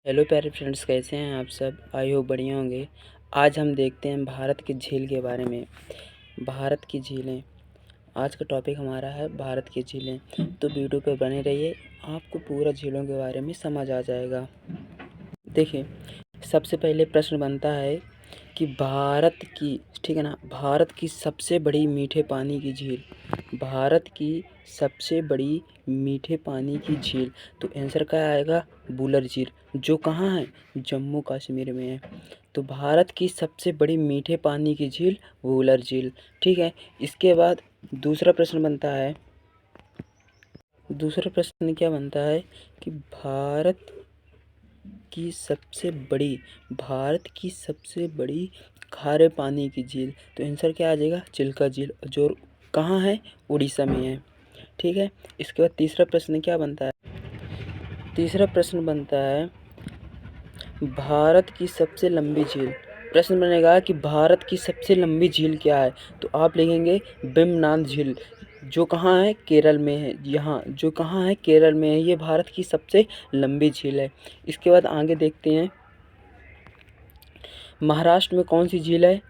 Hello प्यारे friends, कैसे हैं आप सब। आई होप बढ़िया होंगे। आज हम देखते हैं भारत की झील के बारे में। भारत की झीलें, आज का टॉपिक हमारा है भारत की झीलें। तो वीडियो पे बने रहिए, आपको पूरा झीलों के बारे में समझ आ जाएगा। देखिए, सबसे पहले प्रश्न बनता है कि भारत की, ठीक है ना, भारत की सबसे बड़ी मीठे पानी की झील, भारत की सबसे बड़ी मीठे पानी की झील, तो आंसर क्या आएगा? वुलर झील, जो कहाँ है? जम्मू कश्मीर में है। तो भारत की सबसे बड़ी मीठे पानी की झील वुलर झील, ठीक है। इसके बाद दूसरा प्रश्न बनता है, दूसरा प्रश्न क्या बनता है कि भारत की सबसे बड़ी खारे पानी की झील, तो आंसर क्या आ जाएगा? चिल्का झील, जो कहाँ है? उड़ीसा में है, ठीक है। इसके बाद तीसरा प्रश्न क्या बनता है? तीसरा प्रश्न बनता है भारत की सबसे लंबी झील। प्रश्न बनेगा कि भारत की सबसे लंबी झील क्या है, तो आप लिखेंगे वेम्बनाड झील, जो कहाँ है? केरल में है। यहाँ जो कहाँ है? केरल में है। ये भारत की सबसे लंबी झील है। इसके बाद आगे देखते हैं, महाराष्ट्र में कौन सी झील है?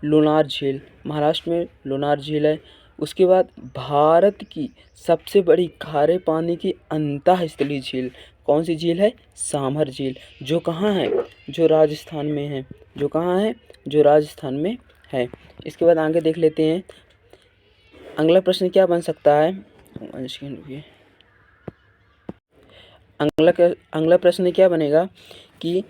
लोनार झील, महाराष्ट्र में लोनार झील है। उसके बाद भारत की सबसे बड़ी खारे पानी की अंतःस्थलीय झील कौन सी झील है? सामर झील, जो कहाँ है? जो राजस्थान में है। जो कहाँ है? जो राजस्थान में है। इसके बाद आगे देख लेते हैं, अगला प्रश्न क्या बन सकता है। अगला प्रश्न क्या बनेगा कि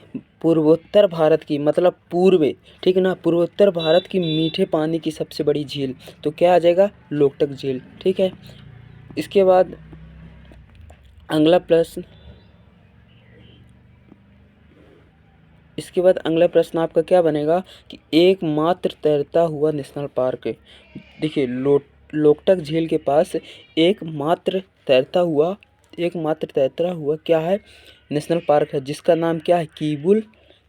पूर्वोत्तर भारत की, मतलब पूर्व, ठीक है ना, पूर्वोत्तर भारत की मीठे पानी की सबसे बड़ी झील, तो क्या आ जाएगा? लोकटक झील, ठीक है। इसके बाद अगला प्रश्न, इसके बाद अगला प्रश्न आपका क्या बनेगा कि एकमात्र तैरता हुआ नेशनल पार्क है। देखिए, लोकटक झील के पास एकमात्र तैरता हुआ क्या है? नेशनल पार्क है, जिसका नाम क्या है?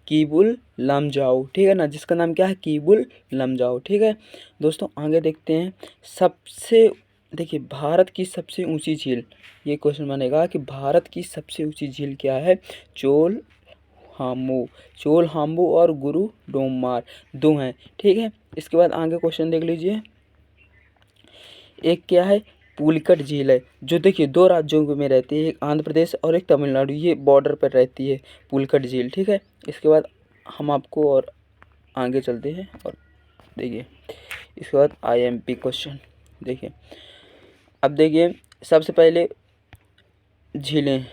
कीबुल लमजाओ, ठीक है ना, जिसका नाम क्या है? कीबुल लमजाओ, ठीक है। दोस्तों आगे देखते हैं, सबसे, देखिए, भारत की सबसे ऊंची झील, ये क्वेश्चन बनेगा कि भारत की सबसे ऊंची झील क्या है? चोल हाम्बू और गुरु डोमार, दो हैं, ठीक है। इसके बाद आगे क्वेश्चन देख लीजिए, एक क्या है? पुलिकट झील है, जो देखिए दो राज्यों में रहती है, एक आंध्र प्रदेश और एक तमिलनाडु, ये बॉर्डर पर रहती है पुलिकट झील, ठीक है। इसके बाद हम आपको और आगे चलते हैं और देखिए, इसके बाद आईएमपी क्वेश्चन देखिए। अब देखिए, सबसे पहले झीलें,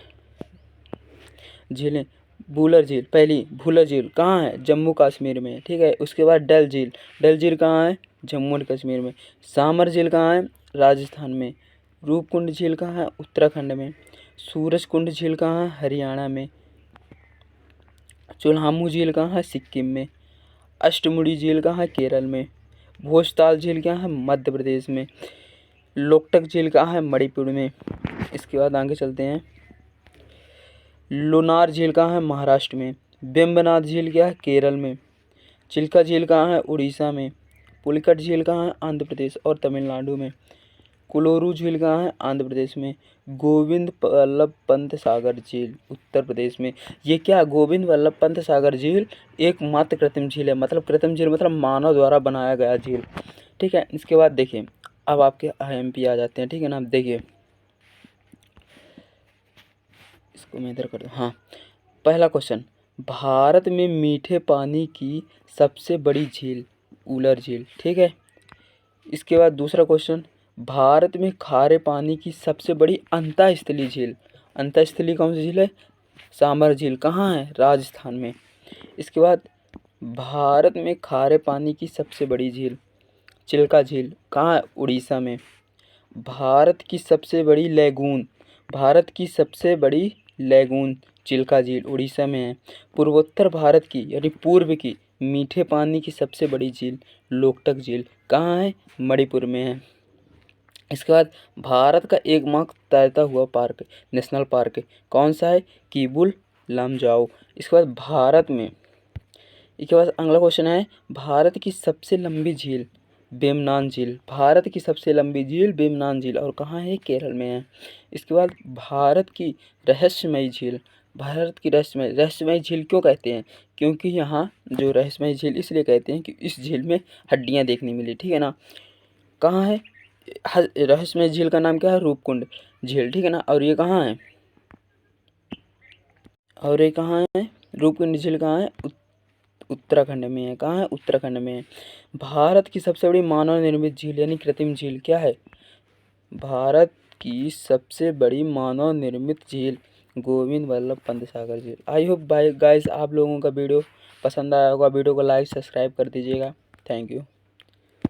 भूलर झील, पहली भूलर झील कहाँ है? जम्मू कश्मीर में, ठीक है। उसके बाद डल झील कहाँ है? जम्मू एंड कश्मीर में। सामर झील कहाँ है? राजस्थान में। रूपकुंड झील कहाँ है? उत्तराखंड में। सूरजकुंड झील कहाँ है? हरियाणा में। चोल्हामू झील कहाँ है? सिक्किम में। अष्टमुड़ी झील कहाँ है? केरल में। भोजताल झील कहाँ है? मध्य प्रदेश में। लोकटक झील कहाँ है? मणिपुर में। इसके बाद आगे चलते हैं, लोनार झील कहाँ है? महाराष्ट्र में। वेम्बनाड झील क्या है? केरल में। चिल्का झील कहाँ है? उड़ीसा में। पुलिकट झील कहाँ है? आंध्र प्रदेश और तमिलनाडु में। कोलोरू झील कहाँ है? आंध्र प्रदेश में। गोविंद वल्लभ पंत सागर झील उत्तर प्रदेश में। ये क्या? गोविंद वल्लभ पंत सागर झील एकमात्र कृत्रिम झील है, मतलब कृत्रिम झील मतलब मानव द्वारा बनाया गया झील, ठीक है। इसके बाद देखिए, अब आपके आईएमपी आ जाते हैं, ठीक है ना। देखिए, इसको मैं इधर कर दूँ, हाँ। पहला क्वेश्चन, भारत में मीठे पानी की सबसे बड़ी झील वुलर झील, ठीक है। इसके बाद दूसरा क्वेश्चन, भारत में खारे पानी की सबसे बड़ी अंतःस्थलीय झील, अंतःस्थलीय कौन सी झील है? सामर झील, कहाँ है? राजस्थान में। इसके बाद भारत में खारे पानी की सबसे बड़ी झील चिल्का झील, कहाँ है? उड़ीसा में। भारत की सबसे बड़ी लैगून, भारत की सबसे बड़ी लैगून चिल्का झील उड़ीसा में है। पूर्वोत्तर भारत की, यानी पूर्व की मीठे पानी की सबसे बड़ी झील लोकटक झील कहाँ है? मणिपुर में है। इसके बाद भारत का एकमात्र तैरता हुआ पार्क, नेशनल पार्क कौन सा है? कीबुल लमजाओ। इसके बाद भारत में, इसके बाद अगला क्वेश्चन है, भारत की सबसे लंबी झील वेम्बनाड झील, भारत की सबसे लंबी झील वेम्बनाड झील, और कहाँ है? केरल में है। इसके बाद भारत की रहस्यमयी झील भारत की रहस्यमय झील क्यों कहते हैं? क्योंकि यहाँ जो रहस्यमय झील इसलिए कहते हैं कि इस झील में हड्डियाँ देखने मिली, ठीक है ना। कहाँ है रहस्यमय झील का नाम क्या है? रूपकुंड झील, ठीक है ना। और ये कहाँ है? और ये कहाँ है? रूपकुंड झील कहाँ है? उत्तराखंड में है। कहाँ है? उत्तराखंड में है। भारत की सबसे बड़ी मानव निर्मित झील यानी कृत्रिम झील क्या है? भारत की सबसे बड़ी मानव निर्मित झील गोविंद वल्लभ पंत सागर झील। आई होप बाय गाइस आप लोगों का वीडियो पसंद आया होगा। वीडियो को लाइक सब्सक्राइब कर दीजिएगा। Thank you.